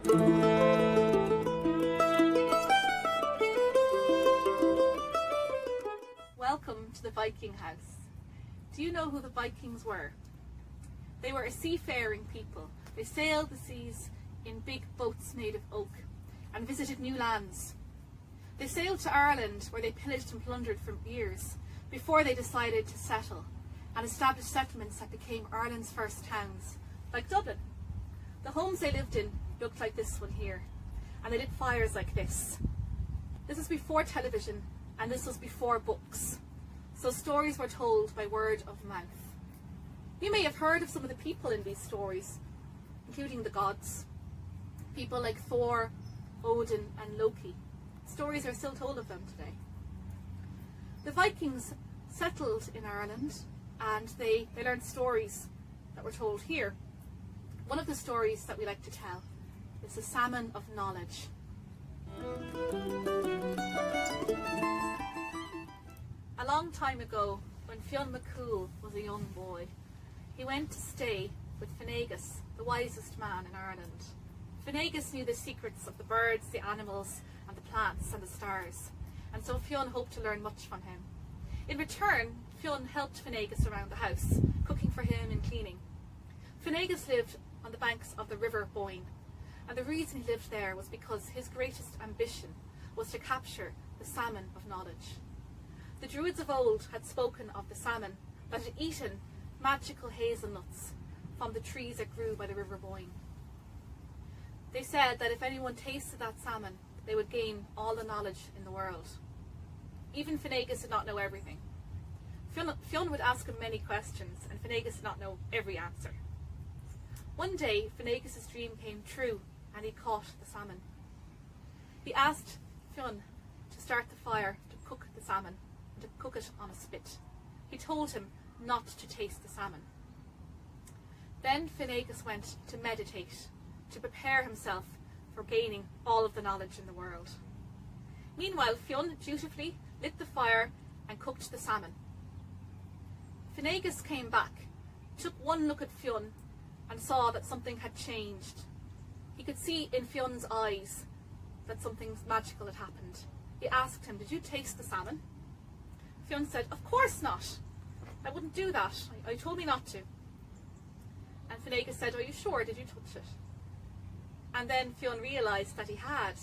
Welcome to the Viking House. Do you know who the Vikings were? They were a seafaring people. They sailed the seas in big boats made of oak and visited new lands. They sailed to Ireland, where they pillaged and plundered for years before they decided to settle and establish settlements that became Ireland's first towns, like Dublin. The homes they lived in looked like this one here, and they lit fires like this. This was before television, and this was before books, so stories were told by word of mouth. You may have heard of some of the people in these stories, including the gods. People like Thor, Odin and Loki. Stories are still told of them today. The Vikings settled in Ireland and they learned stories that were told here. One of the stories that we like to tell is the Salmon of Knowledge. A long time ago, when Fionn McCool was a young boy, he went to stay with Finnegas, the wisest man in Ireland. Finnegas knew the secrets of the birds, the animals, and the plants and the stars, and so Fionn hoped to learn much from him. In return, Fionn helped Finnegas around the house, cooking for him and cleaning. Finnegas lived on the banks of the River Boyne, and the reason he lived there was because his greatest ambition was to capture the salmon of knowledge. The Druids of old had spoken of the salmon that had eaten magical hazelnuts from the trees that grew by the River Boyne. They said that if anyone tasted that salmon, they would gain all the knowledge in the world. Even Finnegas did not know everything. Fionn would ask him many questions, and Finnegas did not know every answer. One day, Finnegas' dream came true, and he caught the salmon. He asked Fionn to start the fire to cook the salmon, and to cook it on a spit. He told him not to taste the salmon. Then Finnegas went to meditate, to prepare himself for gaining all of the knowledge in the world. Meanwhile, Fionn dutifully lit the fire and cooked the salmon. Finnegas came back, took one look at Fionn and saw that something had changed. He could see in Fionn's eyes that something magical had happened. He asked him, "Did you taste the salmon?" Fionn said, "Of course not. I wouldn't do that. I told me not to." And Finnegas said, "Are you sure? Did you touch it?" And then Fionn realised that he had.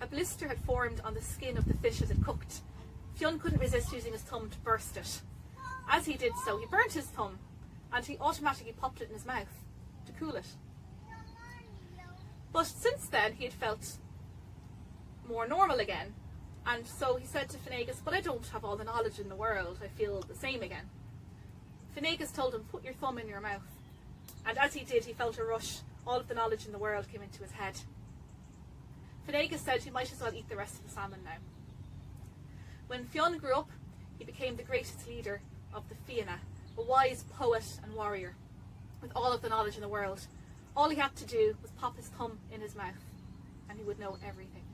A blister had formed on the skin of the fish as it cooked. Fionn couldn't resist using his thumb to burst it. As he did so, he burnt his thumb, and he automatically popped it in his mouth to cool it. But since then, he had felt more normal again, and so he said to Finnegas, "But I don't have all the knowledge in the world. I feel the same again." Finnegas told him, "Put your thumb in your mouth." And as he did, he felt a rush. All of the knowledge in the world came into his head. Finnegas said he might as well eat the rest of the salmon now. When Fionn grew up, he became the greatest leader of the Fianna, a wise poet and warrior with all of the knowledge in the world. All he had to do was pop his thumb in his mouth and he would know everything.